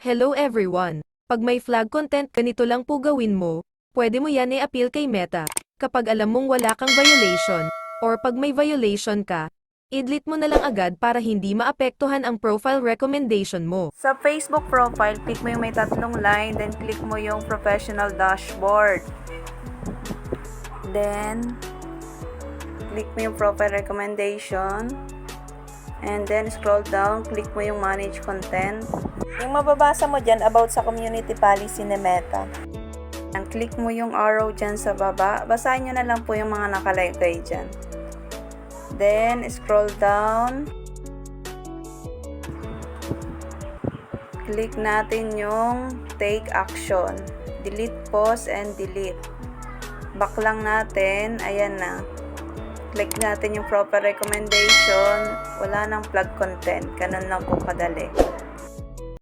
Hello everyone! Pag may flag content, ganito lang po gawin mo. Pwede mo yan i-appeal kay Meta. Kapag alam mong wala kang violation, or pag may violation ka, i-delete mo na lang agad para hindi maapektuhan ang profile recommendation mo. Sa Facebook profile, click mo yung may tatlong line, then click mo yung professional dashboard. Then, click mo yung profile recommendation. And then, scroll down, click mo yung manage content. Yung mababasa mo dyan about sa community policy ni Meta. And click mo yung arrow dyan sa baba. Basahin nyo na lang po yung mga nakalagay dyan. Then, scroll down. Click natin yung take action. Delete, pause, and delete. Back lang natin. Ayan na. Click natin yung proper recommendation. Wala nang flag content. Ganun lang po kadali.